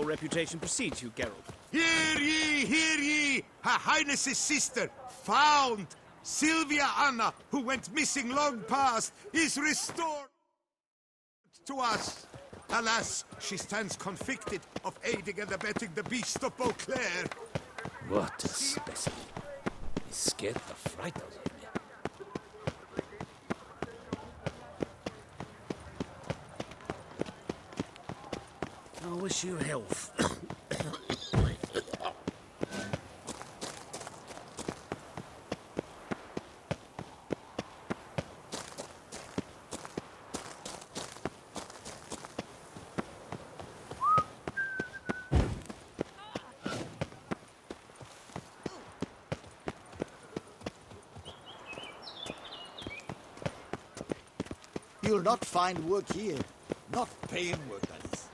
your reputation precedes you, Geralt. Hear ye, hear ye! Her Highness's sister, found! Sylvia Anna, who went missing long past, is restored to us. Alas, she stands convicted of aiding and abetting the beast of Beauclair. What a specimen. He scared the fright out of me. I wish you health. You'll not find work here. Not paying work, that is.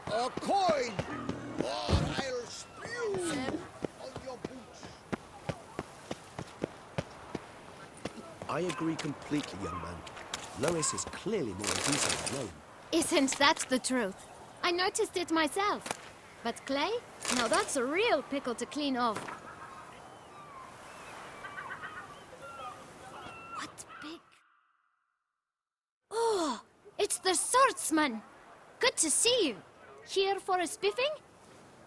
A coin! Or I'll spew on your boots. I agree completely, young man. Lois is clearly more decent than Rome. Isn't that the truth? I noticed it myself. But Clay? Now that's a real pickle to clean off. What big... Oh, it's the swordsman! Good to see you. Here for a spiffing?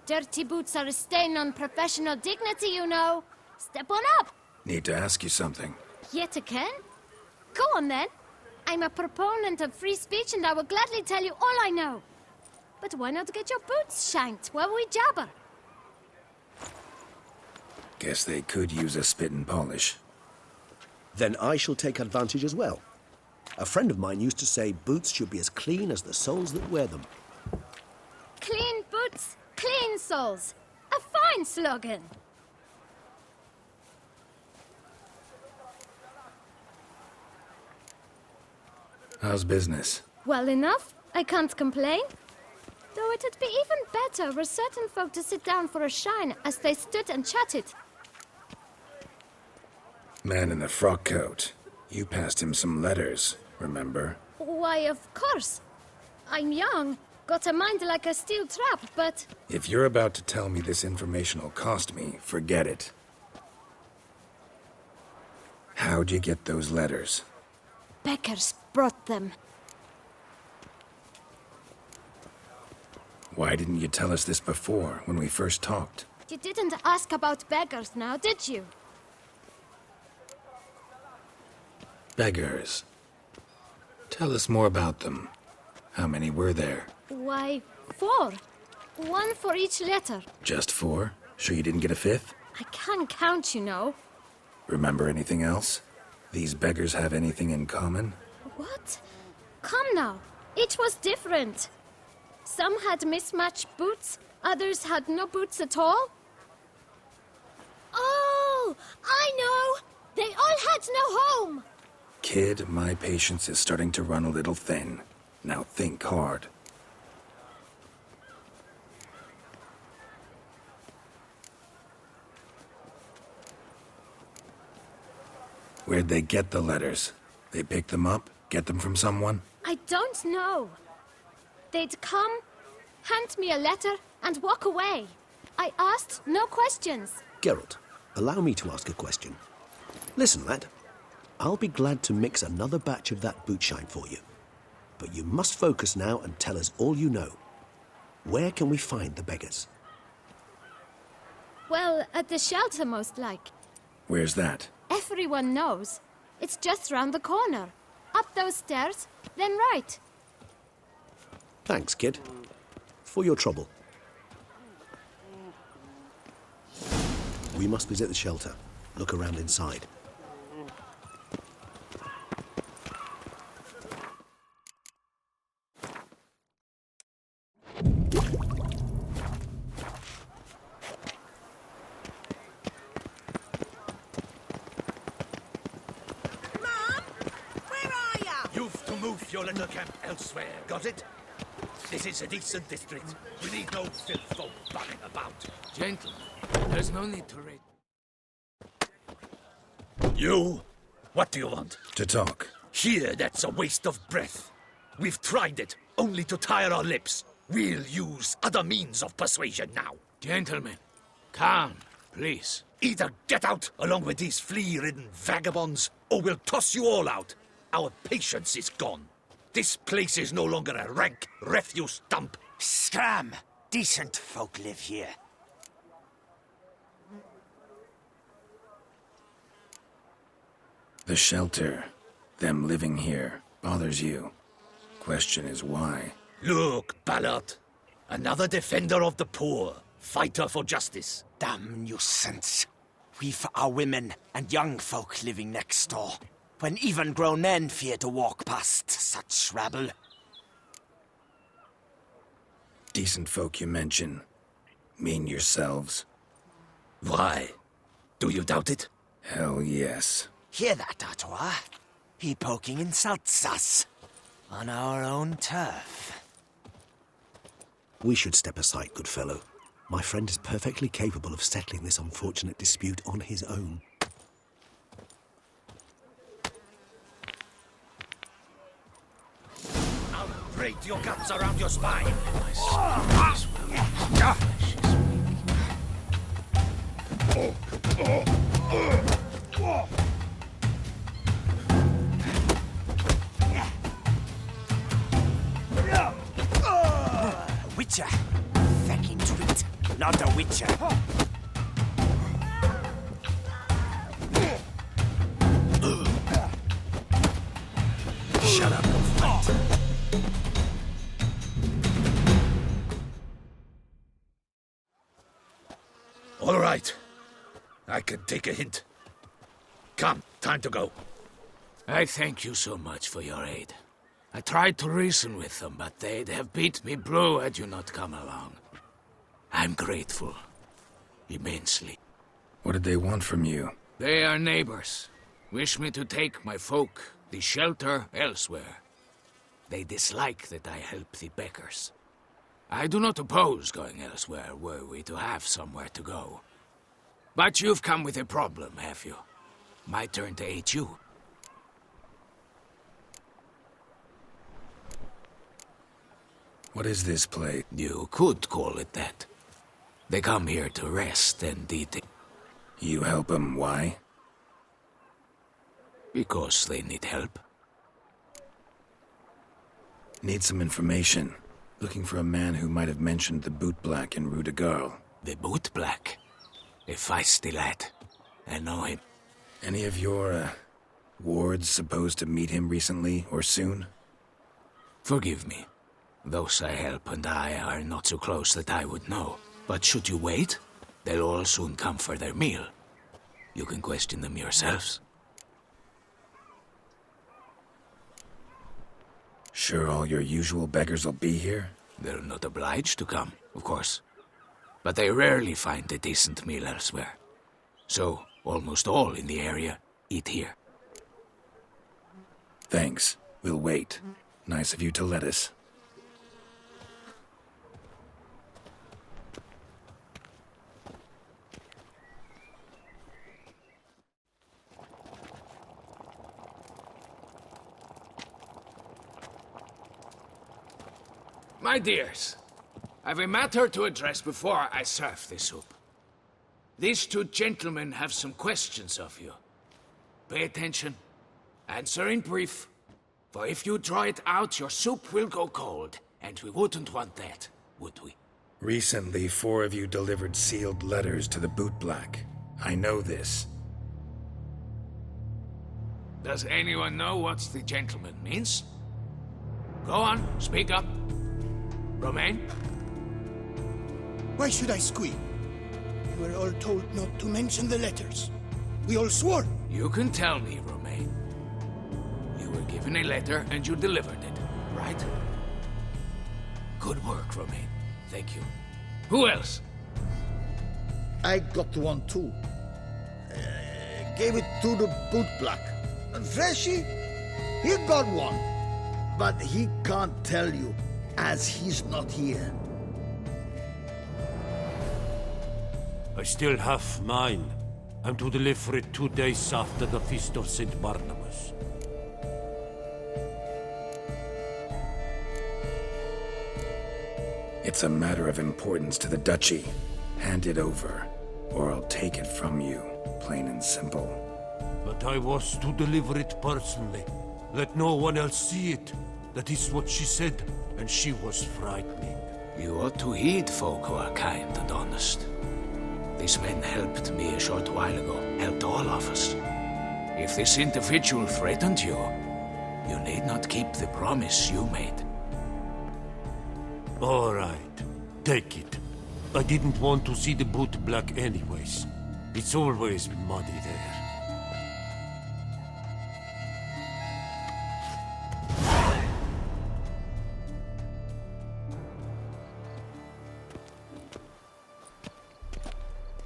Dirty boots are a stain on professional dignity, you know. Step on up. Need to ask you something. Yet again? Go on then. I'm a proponent of free speech and I will gladly tell you all I know. But why not get your boots shanked while we jabber? Guess they could use a spit and polish. Then I shall take advantage as well. A friend of mine used to say boots should be as clean as the soles that wear them. Clean boots, clean soles. A fine slogan. How's business? Well enough. I can't complain. Though it'd be even better were certain folk to sit down for a shine as they stood and chatted. Man in the frock coat. You passed him some letters, remember? Why, of course. I'm young, got a mind like a steel trap, but... If you're about to tell me this information will cost me, forget it. How'd you get those letters? Beggars brought them. Why didn't you tell us this before, when we first talked? You didn't ask about beggars now, did you? Beggars. Tell us more about them. How many were there? Why, 4. 1 for each letter. Just 4? Sure you didn't get a 5th? I can't count, you know. Remember anything else? These beggars have anything in common? What? Come now. Each was different. Some had mismatched boots, others had no boots at all. Oh, I know! They all had no home! Kid, my patience is starting to run a little thin. Now think hard. Where'd they get the letters? They pick them up? Get them from someone? I don't know. They'd come, hand me a letter, and walk away. I asked no questions. Geralt, allow me to ask a question. Listen, lad. I'll be glad to mix another batch of that bootshine for you. But you must focus now and tell us all you know. Where can we find the beggars? Well, at the shelter, most like. Where's that? Everyone knows. It's just round the corner. Up those stairs, then right. Thanks, kid. For your trouble. We must visit the shelter. Look around inside. Your little camp elsewhere, got it? This is a decent district. We need no filth folk running about. Gentlemen, there's no need to raid. You? What do you want? To talk. Here, that's a waste of breath. We've tried it, only to tire our lips. We'll use other means of persuasion now. Gentlemen, calm, please. Either get out along with these flea-ridden vagabonds, or we'll toss you all out. Our patience is gone. This place is no longer a rank refuse dump. Scram! Decent folk live here. The shelter, them living here, bothers you. Question is why. Look, Ballard. Another defender of the poor. Fighter for justice. Damn nuisance. We've our women and young folk living next door, when even grown men fear to walk past such rabble. Decent folk you mention. Mean yourselves? Why? Do you doubt it? Hell yes. Hear that, Artois? He poking insults us. On our own turf. We should step aside, good fellow. My friend is perfectly capable of settling this unfortunate dispute on his own. I'll break your guts around your spine. Witcher. Fucking twit. Not a witcher. Shut up and fight. All right. I can take a hint. Come, time to go. I thank you so much for your aid. I tried to reason with them, but they'd have beat me blue had you not come along. I'm grateful. Immensely. What did they want from you? They are neighbors. Wish me to take my folk, the shelter, elsewhere. They dislike that I help the beggars. I do not oppose going elsewhere, were we to have somewhere to go. But you've come with a problem, have you? My turn to aid you. What is this place? You could call it that. They come here to rest and eat. You help them, why? Because they need help. Need some information. Looking for a man who might have mentioned the bootblack in Rue de Garl. The bootblack. A feisty lad. I know him. Any of your, wards supposed to meet him recently or soon? Forgive me. Those I help and I are not so close that I would know. But should you wait, they'll all soon come for their meal. You can question them yourselves. Sure all your usual beggars will be here? They're not obliged to come, of course. But they rarely find a decent meal elsewhere. So, almost all in the area eat here. Thanks. We'll wait. Nice of you to let us. My dears, I've a matter to address before I serve the soup. These two gentlemen have some questions of you. Pay attention. Answer in brief. For if you draw it out, your soup will go cold. And we wouldn't want that, would we? Recently, 4 of you delivered sealed letters to the bootblack. I know this. Does anyone know what the gentleman means? Go on, speak up. Romain? Why should I squeal? We were all told not to mention the letters. We all swore. You can tell me, Romain. You were given a letter and you delivered it, right? Good work, Romain. Thank you. Who else? I got one too. Gave it to the bootblack. And Freshy, he got one. But he can't tell you, as he's not here. I still have mine. I'm to deliver it 2 days after the Feast of St. Barnabas. It's a matter of importance to the Duchy. Hand it over, or I'll take it from you, plain and simple. But I was to deliver it personally. Let no one else see it. That is what she said, and she was frightening. You ought to heed folk who are kind and honest. These men helped me a short while ago, helped all of us. If this individual threatened you, you need not keep the promise you made. All right, take it. I didn't want to see the boot black anyways. It's always muddy there.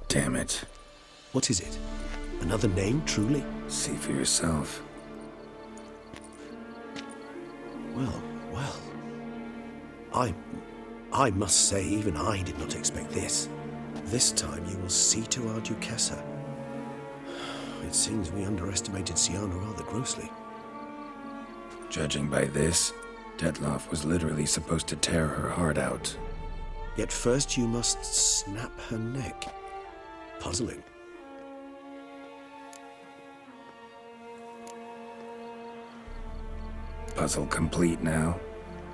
Damn it. What is it? Another name, truly? See for yourself. Well, well. I must say, even I did not expect this. This time you will see to our Duchessa. It seems we underestimated Siana rather grossly. Judging by this, Detloff was literally supposed to tear her heart out. Yet first you must snap her neck. Puzzling. Puzzle complete now.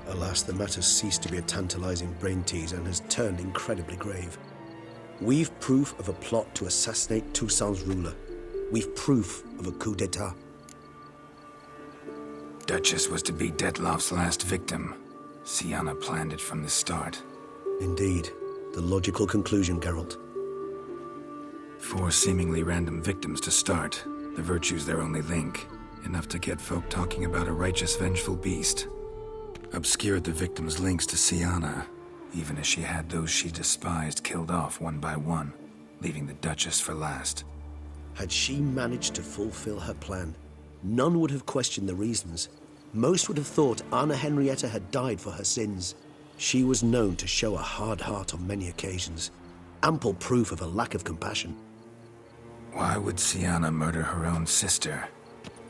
Alas, the matter ceased to be a tantalizing brain tease and has turned incredibly grave. We've proof of a plot to assassinate Toussaint's ruler. We've proof of a coup d'etat. Duchess was to be Detloff's last victim. Siana planned it from the start. Indeed. The logical conclusion, Geralt. 4 seemingly random victims to start. The virtue's their only link. Enough to get folk talking about a righteous, vengeful beast. Obscured the victims' links to Siana, even as she had those she despised killed off one by one, leaving the Duchess for last. Had she managed to fulfill her plan, none would have questioned the reasons. Most would have thought Anna Henrietta had died for her sins. She was known to show a hard heart on many occasions, ample proof of a lack of compassion. Why would Siana murder her own sister?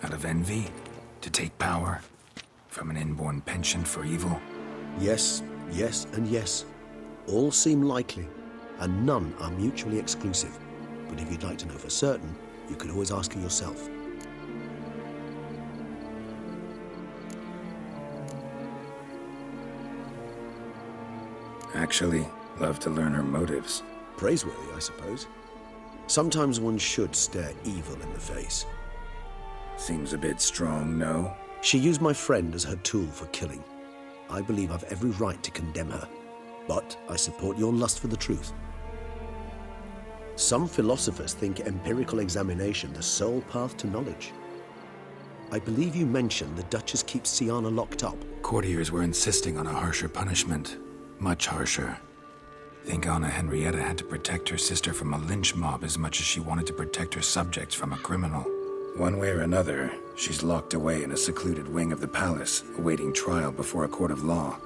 Out of envy? To take power? From an inborn penchant for evil? Yes, yes, and yes. All seem likely, and none are mutually exclusive. But if you'd like to know for certain, you could always ask her yourself. Actually, love to learn her motives. Praiseworthy, I suppose. Sometimes one should stare evil in the face. Seems a bit strong, no? She used my friend as her tool for killing. I believe I've every right to condemn her, but I support your lust for the truth. Some philosophers think empirical examination the sole path to knowledge. I believe you mentioned the Duchess keeps Siana locked up. Courtiers were insisting on a harsher punishment. Much harsher. Think Anna Henrietta had to protect her sister from a lynch mob as much as she wanted to protect her subjects from a criminal. One way or another, she's locked away in a secluded wing of the palace, awaiting trial before a court of law.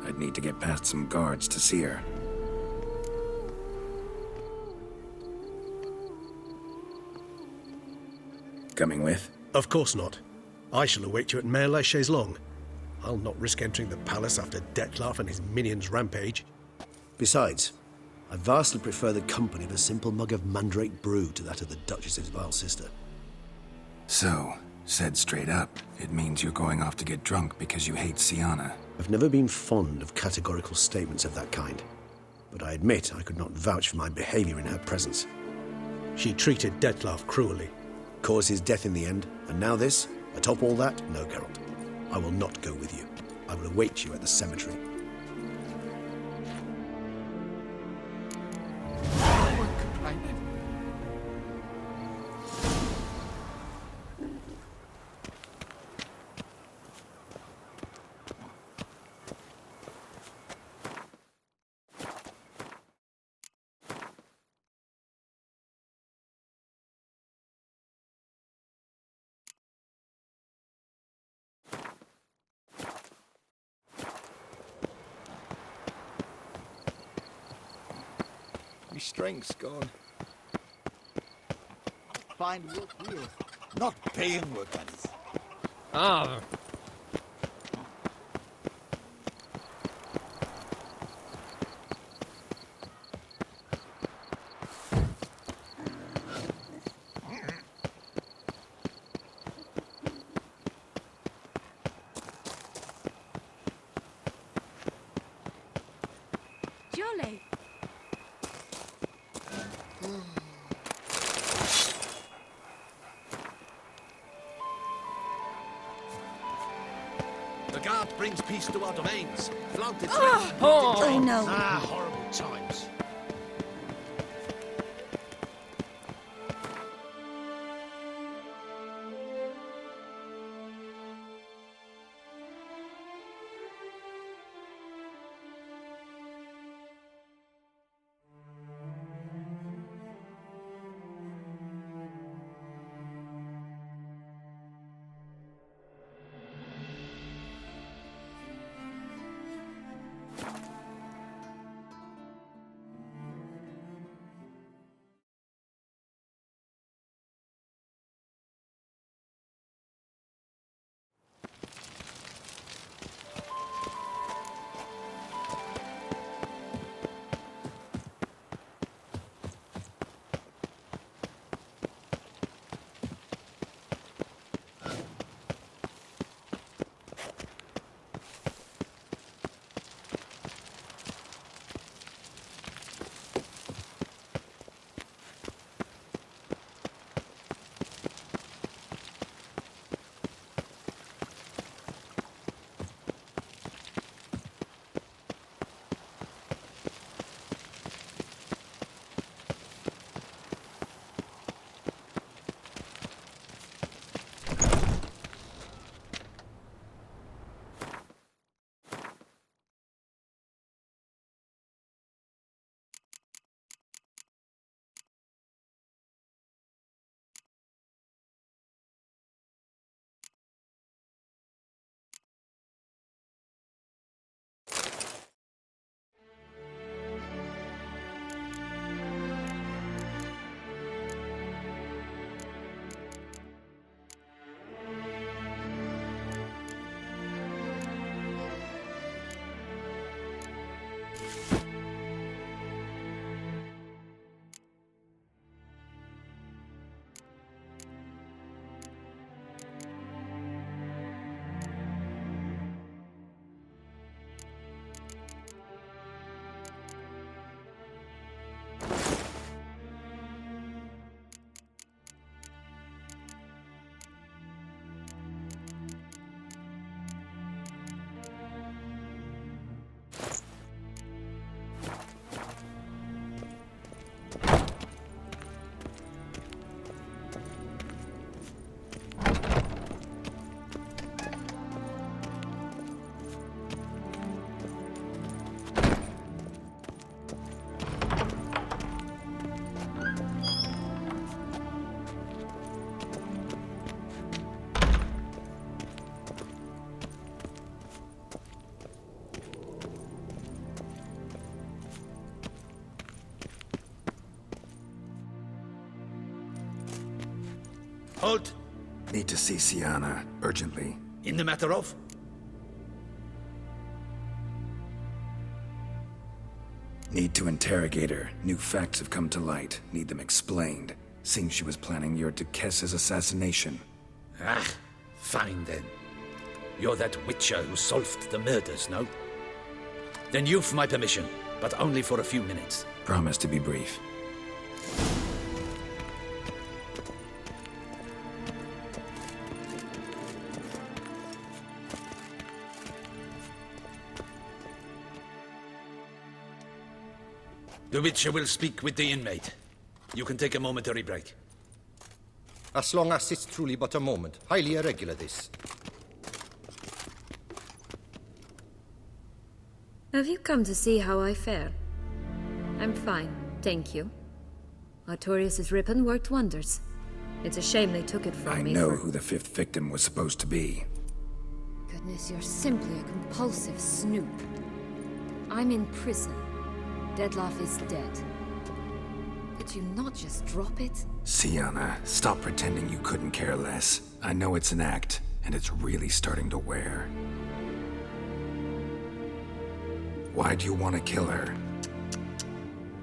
I'd need to get past some guards to see her. Coming with? Of course not. I shall await you at Mare la Chaise-Longue. I'll not risk entering the palace after Detloff and his minions rampage. Besides, I vastly prefer the company of a simple mug of mandrake brew to that of the Duchess's vile sister. So, said straight up, it means you're going off to get drunk because you hate Siana. I've never been fond of categorical statements of that kind, but I admit I could not vouch for my behavior in her presence. She treated Detloff cruelly, caused his death in the end, and now this? Atop all that? No, Geralt. I will not go with you. I will await you at the cemetery. My strength's gone. find work here. Not paying work, that is. Ah, Julie. The guard brings peace to our domains. Flaunt its I know. Ah, horrible times. Halt! Need to see Sienna, urgently. In the matter of? Need to interrogate her. New facts have come to light. Need them explained. Seems she was planning your Duquesse's assassination. Ah, fine then. You're that witcher who solved the murders, no? Then you've my permission, but only for a few minutes. Promise to be brief. The witcher will speak with the inmate. You can take a momentary break. As long as it's truly but a moment. Highly irregular, this. Have you come to see how I fare? I'm fine, thank you. Artorius' ribbon worked wonders. It's a shame they took it from me. I know who the fifth victim was supposed to be. Goodness, you're simply a compulsive snoop. I'm in prison. Deadloff is dead. Could you not just drop it? Sienna, stop pretending you couldn't care less. I know it's an act, and it's really starting to wear. Why do you want to kill her?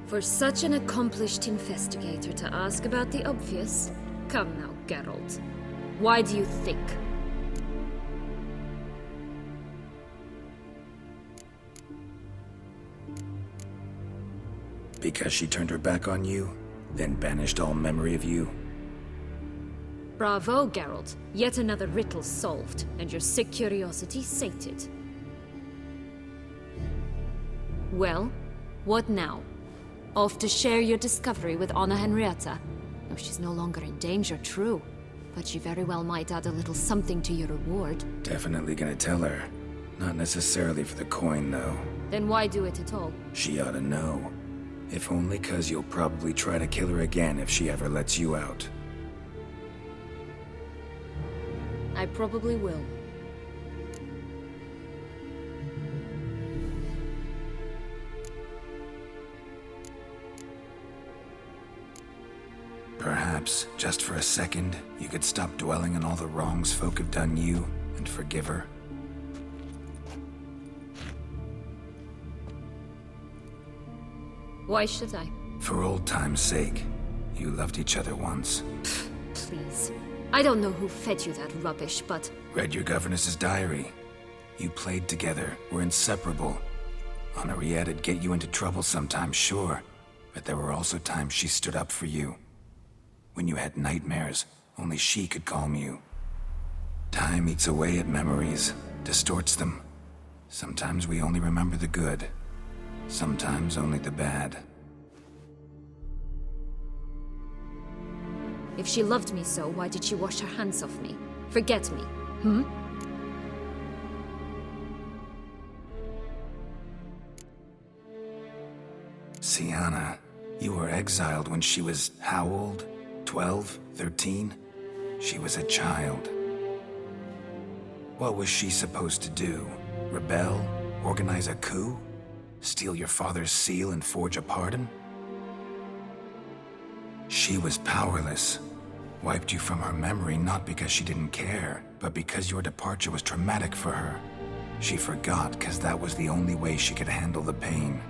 For such an accomplished investigator to ask about the obvious? Come now, Geralt. Why do you think? Because she turned her back on you, then banished all memory of you? Bravo, Geralt. Yet another riddle solved, and your sick curiosity sated. Well, what now? Off to share your discovery with Anna Henrietta? No, she's no longer in danger, true. But she very well might add a little something to your reward. Definitely gonna tell her. Not necessarily for the coin, though. Then why do it at all? She ought to know. If only 'cause you'll probably try to kill her again if she ever lets you out. I probably will. Perhaps, just for a second, you could stop dwelling on all the wrongs folk have done you and forgive her. Why should I? For old time's sake. You loved each other once. Please. I don't know who fed you that rubbish, but... Read your governess's diary. You played together, were inseparable. Henriette'd get you into trouble sometimes, sure. But there were also times she stood up for you. When you had nightmares, only she could calm you. Time eats away at memories, distorts them. Sometimes we only remember the good. Sometimes only the bad. If she loved me so, why did she wash her hands off me? Forget me, hmm? Sienna, you were exiled when she was how old? 12? 13? She was a child. What was she supposed to do? Rebel? Organize a coup? Steal your father's seal and forge a pardon? She was powerless. Wiped you from her memory not because she didn't care, but because your departure was traumatic for her. She forgot because that was the only way she could handle the pain.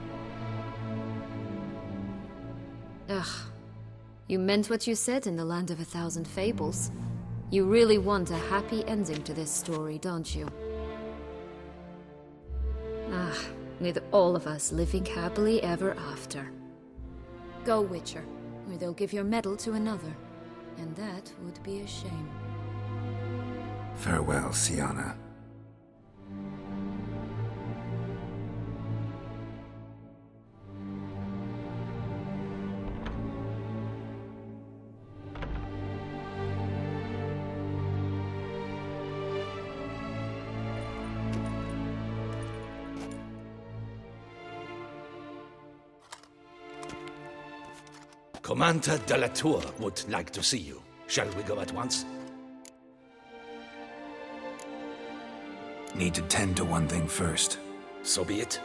Ugh. You meant what you said in the Land of 1,000 Fables. You really want a happy ending to this story, don't you? Ah, with all of us living happily ever after. Go, Witcher, or they'll give your medal to another. And that would be a shame. Farewell, Sienna. Commander de la Tour would like to see you. Shall we go at once? Need to tend to one thing first. So be it.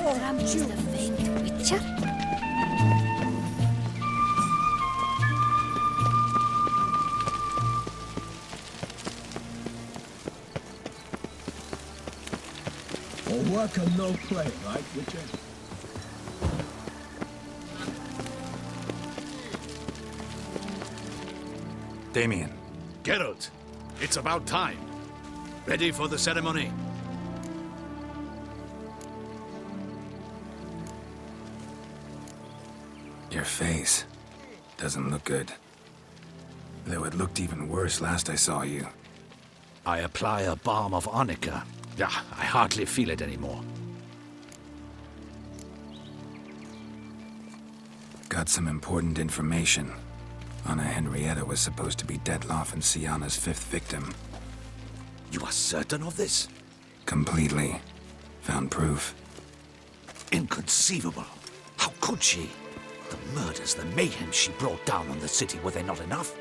Ram is the famed witcher. All work and no play, right, Witcher? Damien. Geralt, it's about time. Ready for the ceremony? Your face doesn't look good. Though it looked even worse last I saw you. I apply a balm of arnica. Yeah, I hardly feel it anymore. Got some important information. Anna Henrietta was supposed to be Detloff and Sienna's 5th victim. You are certain of this? Completely. Found proof. Inconceivable. How could she? The murders, the mayhem she brought down on the city, were they not enough?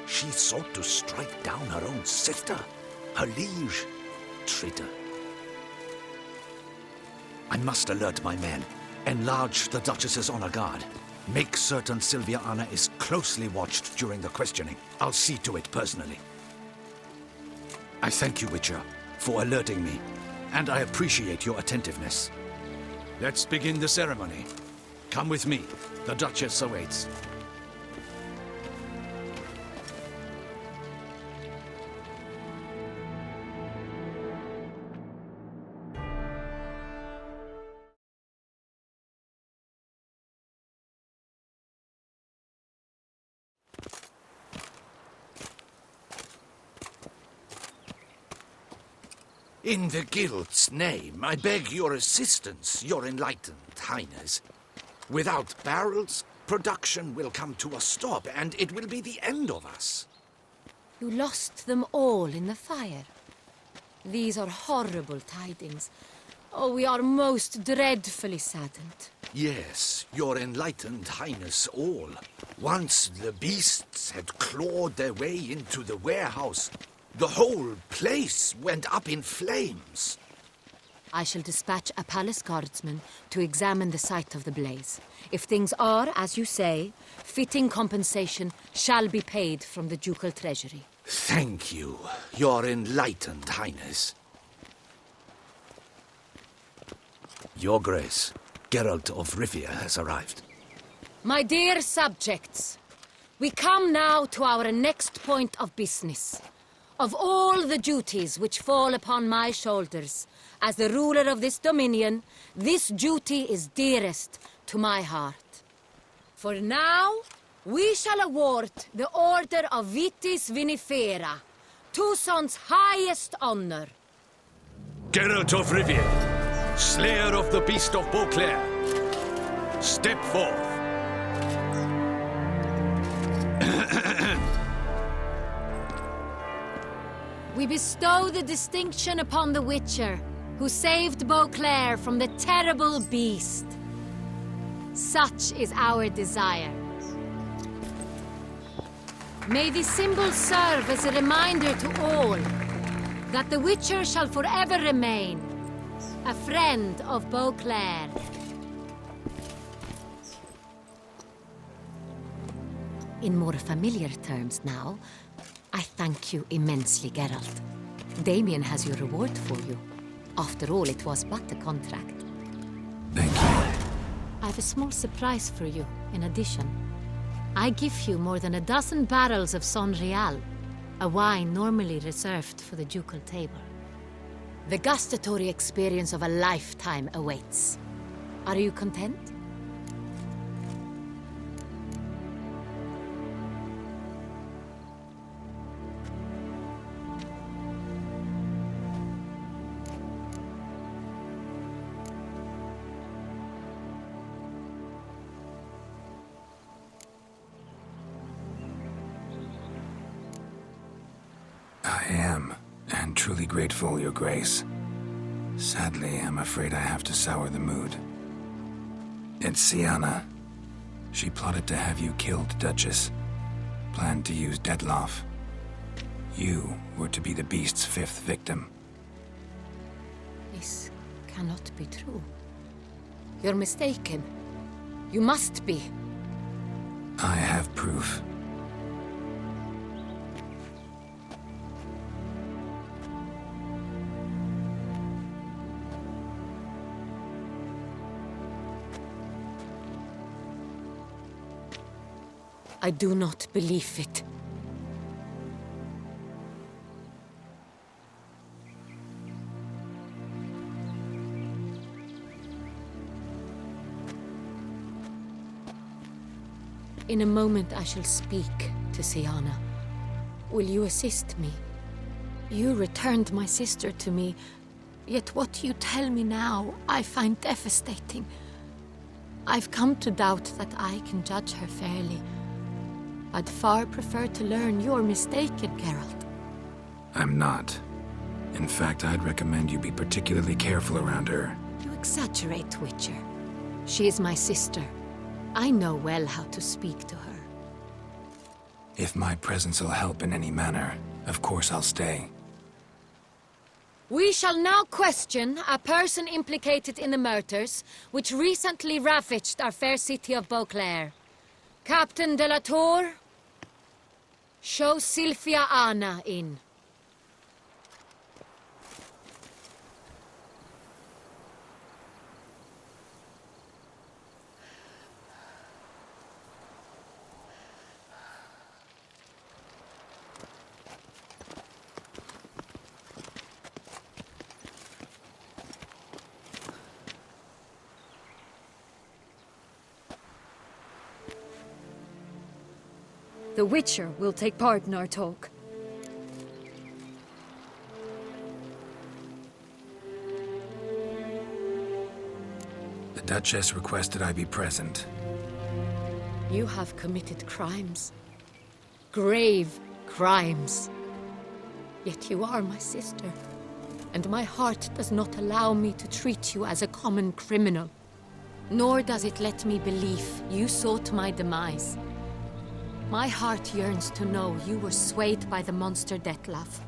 She sought to strike down her own sister, her liege. Traitor. I must alert my men. Enlarge the Duchess's honor guard. Make certain Sylvia Anna is closely watched during the questioning. I'll see to it personally. I thank you, Witcher, for alerting me, and I appreciate your attentiveness. Let's begin the ceremony. Come with me. The Duchess awaits. In the Guild's name, I beg your assistance, your enlightened highness. Without barrels, production will come to a stop, and it will be the end of us. You lost them all in the fire. These are horrible tidings. Oh, we are most dreadfully saddened. Yes, your enlightened highness all. Once the beasts had clawed their way into the warehouse, the whole place went up in flames. I shall dispatch a palace guardsman to examine the site of the blaze. If things are, as you say, fitting compensation shall be paid from the ducal treasury. Thank you, your enlightened highness. Your Grace, Geralt of Rivia has arrived. My dear subjects, we come now to our next point of business. Of all the duties which fall upon my shoulders, as the ruler of this dominion, this duty is dearest to my heart. For now, we shall award the Order of Vitis Vinifera, Tucson's highest honor. Geralt of Rivia, slayer of the beast of Beauclair, step forth. We bestow the distinction upon the Witcher, who saved Beauclair from the terrible beast. Such is our desire. May the symbol serve as a reminder to all that the Witcher shall forever remain a friend of Beauclair. In more familiar terms now, I thank you immensely, Geralt. Damien has your reward for you. After all, it was but a contract. Thank you. I have a small surprise for you, in addition. I give you more than 12 barrels of Son Real, a wine normally reserved for the ducal table. The gustatory experience of a lifetime awaits. Are you content? I am, and truly grateful, Your Grace. Sadly, I'm afraid I have to sour the mood. It's Sienna. She plotted to have you killed, Duchess. Planned to use Detloff. You were to be the beast's 5th victim. This cannot be true. You're mistaken. You must be. I have proof. I do not believe it. In a moment I shall speak to Siana. Will you assist me? You returned my sister to me, yet what you tell me now I find devastating. I've come to doubt that I can judge her fairly. I'd far prefer to learn you're mistaken, Geralt. I'm not. In fact, I'd recommend you be particularly careful around her. You exaggerate, Witcher. She is my sister. I know well how to speak to her. If my presence will help in any manner, of course I'll stay. We shall now question a person implicated in the murders which recently ravaged our fair city of Beauclair. Captain de la Tour, show Sylvia Anna in. The Witcher will take part in our talk. The Duchess requested I be present. You have committed crimes. Grave crimes. Yet you are my sister, and my heart does not allow me to treat you as a common criminal. Nor does it let me believe you sought my demise. My heart yearns to know you were swayed by the monster Dettlaff.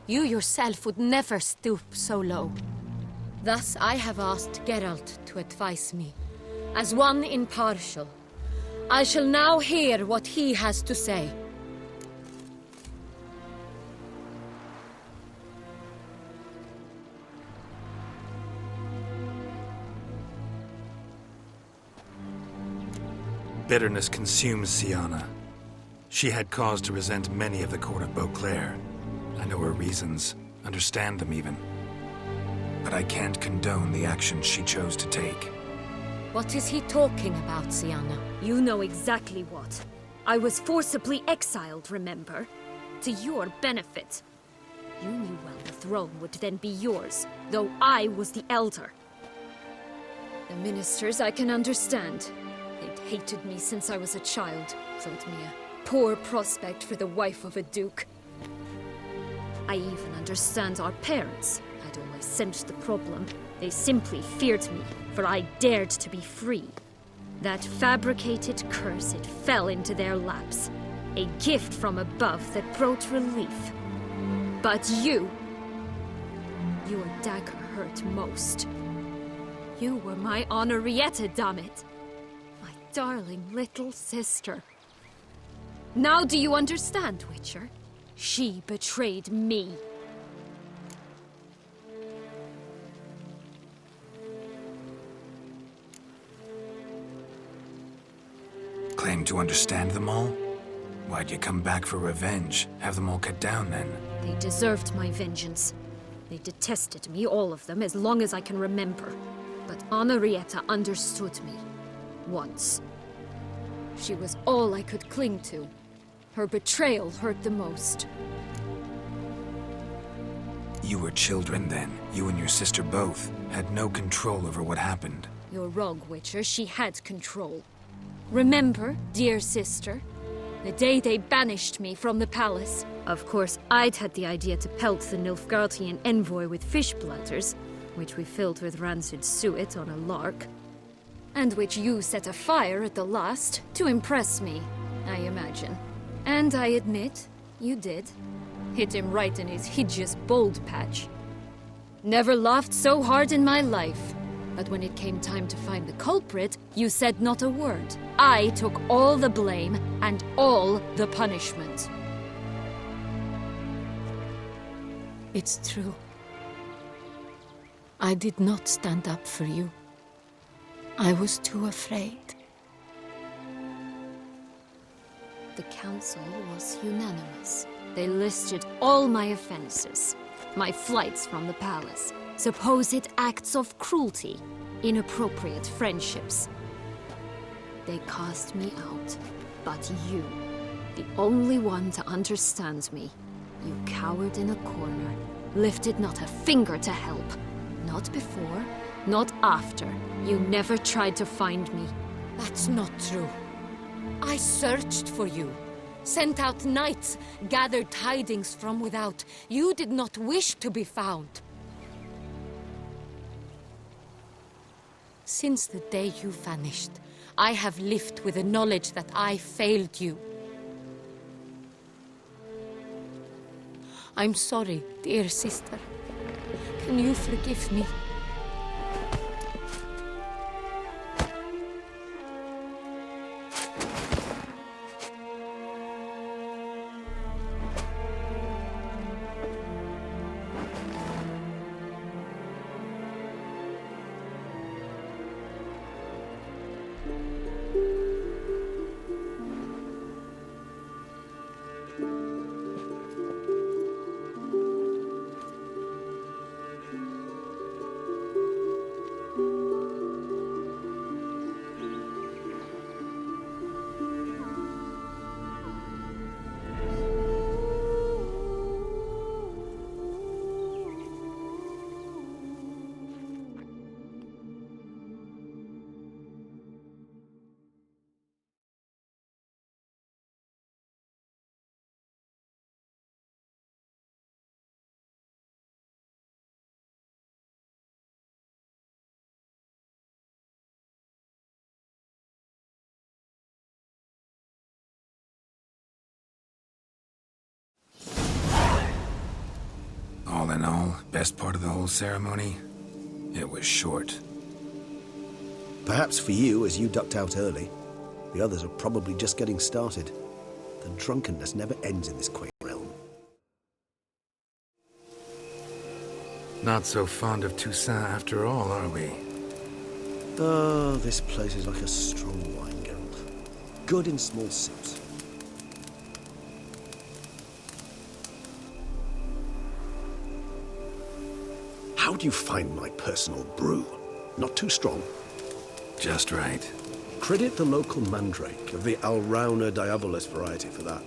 You yourself would never stoop so low. Thus I have asked Geralt to advise me, as one impartial. I shall now hear what he has to say. Bitterness consumes Siana. She had cause to resent many of the court of Beauclair. I know her reasons, understand them even. But I can't condone the actions she chose to take. What is he talking about, Siana? You know exactly what. I was forcibly exiled, remember? To your benefit. You knew well the throne would then be yours, though I was the elder. The ministers I can understand. They'd hated me since I was a child, thought me a poor prospect for the wife of a duke. I even understand our parents. I'd always sensed the problem. They simply feared me, for I dared to be free. That fabricated curse, it fell into their laps. A gift from above that brought relief. But your dagger hurt most. You were my Henrietta, dammit. My darling little sister. Now do you understand, Witcher? She betrayed me. Claim to understand them all? Why'd you come back for revenge? Have them all cut down then? They deserved my vengeance. They detested me, all of them, as long as I can remember. But Henrietta understood me. Once. She was all I could cling to. Her betrayal hurt the most. You were children then. You and your sister both had no control over what happened. You're wrong, Witcher. She had control. Remember, dear sister? The day they banished me from the palace. Of course, I'd had the idea to pelt the Nilfgaardian envoy with fish platters, which we filled with rancid suet on a lark. And which you set afire at the last, to impress me, I imagine. And I admit, you did. Hit him right in his hideous bald patch. Never laughed so hard in my life. But when it came time to find the culprit, you said not a word. I took all the blame and all the punishment. It's true. I did not stand up for you. I was too afraid. The council was unanimous. They listed all my offenses. My flights from the palace, supposed acts of cruelty, inappropriate friendships. They cast me out. But you, the only one to understand me, you cowered in a corner, lifted not a finger to help. Not before, not after. You never tried to find me. That's not true. I searched for you, sent out knights, gathered tidings from without. You did not wish to be found. Since the day you vanished, I have lived with the knowledge that I failed you. I'm sorry, dear sister. Can you forgive me? All in all, best part of the whole ceremony? It was short. Perhaps for you, as you ducked out early. The others are probably just getting started. The drunkenness never ends in this quaint realm. Not so fond of Toussaint after all, are we? Oh, this place is like a strong wine, Geralt. Good in small sips. How do you find my personal brew? Not too strong? Just right. Credit the local mandrake of the Alrauna diabolus variety for that.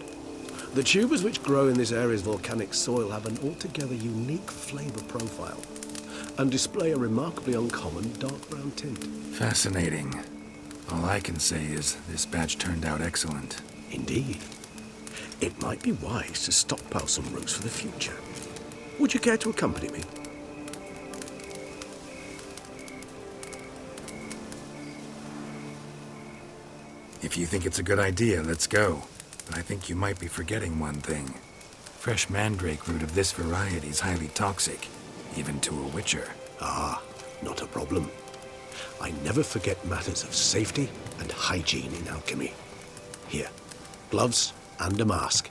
The tubers which grow in this area's volcanic soil have an altogether unique flavor profile and display a remarkably uncommon dark brown tint. Fascinating. All I can say is this batch turned out excellent. Indeed. It might be wise to stockpile some roots for the future. Would you care to accompany me? If you think it's a good idea, let's go. But I think you might be forgetting one thing. Fresh mandrake root of this variety is highly toxic, even to a witcher. Ah, not a problem. I never forget matters of safety and hygiene in alchemy. Here, gloves and a mask.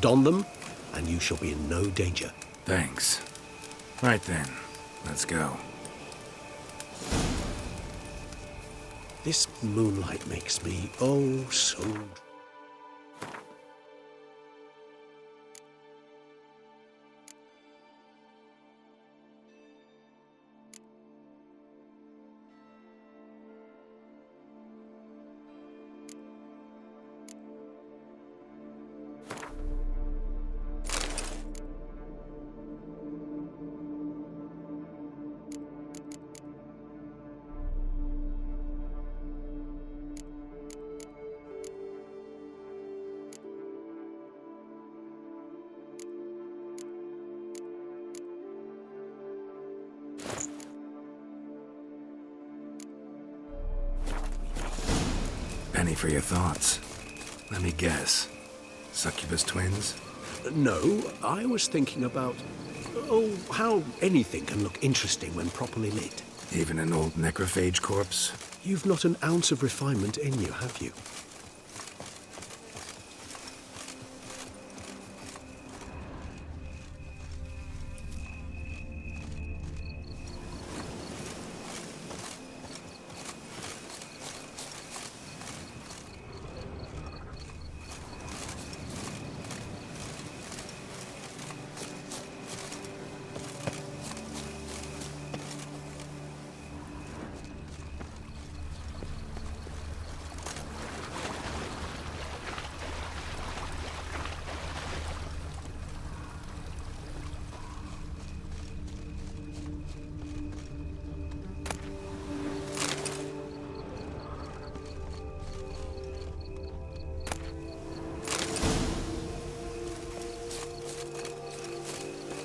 Don them, and you shall be in no danger. Thanks. Right then, let's go. This moonlight makes me, oh, so... Penny for your thoughts. Let me guess. Succubus twins? No, I was thinking about, oh, how anything can look interesting when properly lit. Even an old necrophage corpse? You've not an ounce of refinement in you, have you?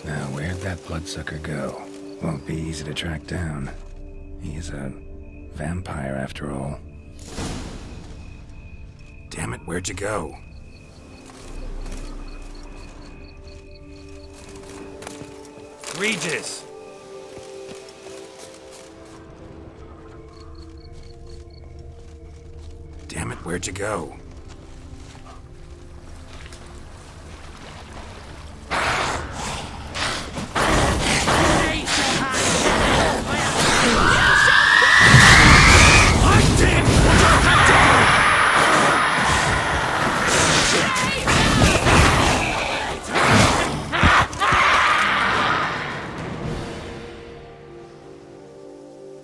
Now, where'd that bloodsucker go? Won't be easy to track down. He's a vampire, after all. Damn it, where'd you go? Regis! Damn it, where'd you go?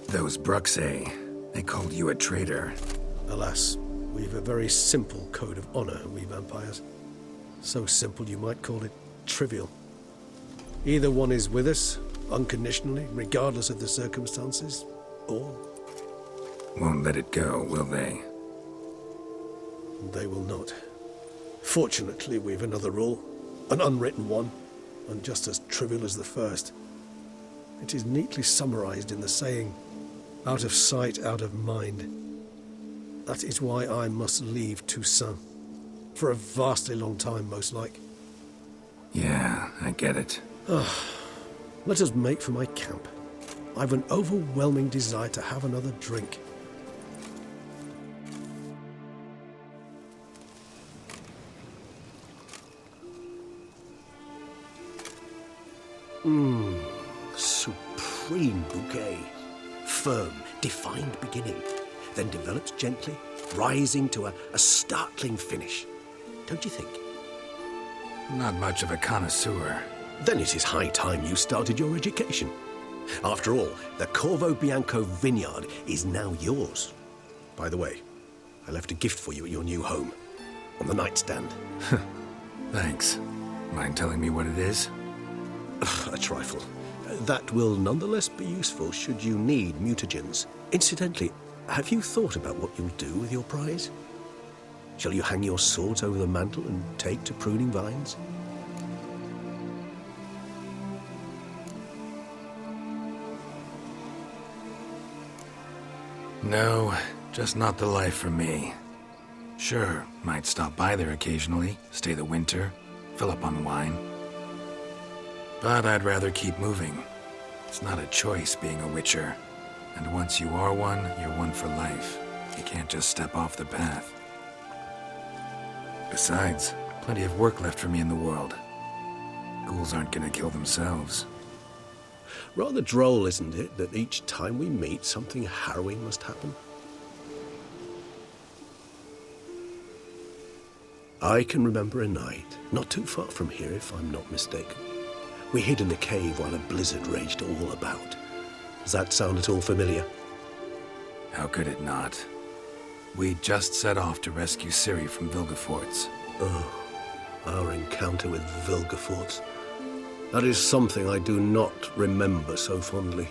Those Bruxay, they called you a traitor. Alas, we've a very simple code of honor, we vampires. So simple you might call it trivial. Either one is with us, unconditionally, regardless of the circumstances, or... Won't let it go, will they? They will not. Fortunately, we've another rule, an unwritten one, and just as trivial as the first. It is neatly summarized in the saying, out of sight, out of mind. That is why I must leave Toussaint. For a vastly long time, most like. Yeah, I get it. Let us make for my camp. I've an overwhelming desire to have another drink. Supreme bouquet. Firm, defined beginning, then develops gently, rising to a startling finish. Don't you think? Not much of a connoisseur. Then it is high time you started your education. After all, the Corvo Bianco vineyard is now yours. By the way, I left a gift for you at your new home, on the nightstand. Thanks. Mind telling me what it is? A trifle. That will nonetheless be useful should you need mutagens. Incidentally, have you thought about what you'll do with your prize? Shall you hang your swords over the mantle and take to pruning vines? No, just not the life for me. Sure, might stop by there occasionally, stay the winter, fill up on wine. But I'd rather keep moving. It's not a choice being a witcher. And once you are one, you're one for life. You can't just step off the path. Besides, plenty of work left for me in the world. Ghouls aren't gonna kill themselves. Rather droll, isn't it, that each time we meet, something harrowing must happen? I can remember a night, not too far from here if I'm not mistaken. We hid in a cave while a blizzard raged all about. Does that sound at all familiar? How could it not? We just set off to rescue Ciri from Vilgefortz. Oh, our encounter with Vilgefortz. That is something I do not remember so fondly.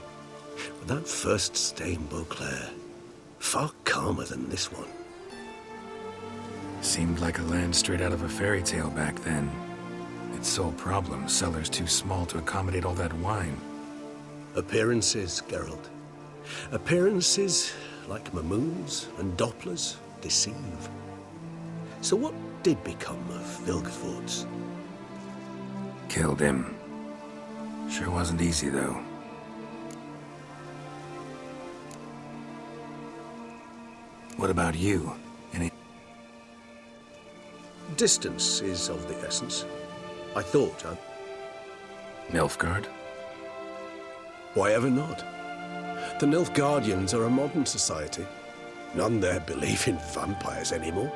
But that first stay in Beauclair, far calmer than this one. Seemed like a land straight out of a fairy tale back then. Its sole problem, cellars too small to accommodate all that wine. Appearances, Geralt. Appearances, like Mamoons and Dopplers, deceive. So what did become of Vilgefortz? Killed him. Sure wasn't easy, though. What about you? Any... Distance is of the essence. I thought, Nilfgaard? Why ever not? The Nilfgaardians are a modern society. None there believe in vampires anymore.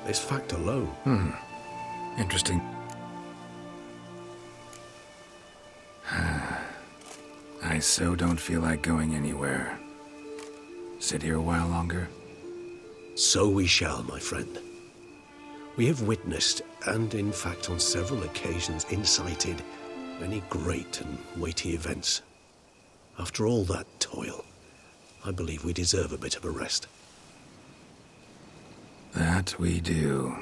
This fact alone. Interesting. I so don't feel like going anywhere. Sit here a while longer? So we shall, my friend. We have witnessed, and in fact on several occasions incited, many great and weighty events. After all that toil, I believe we deserve a bit of a rest. That we do.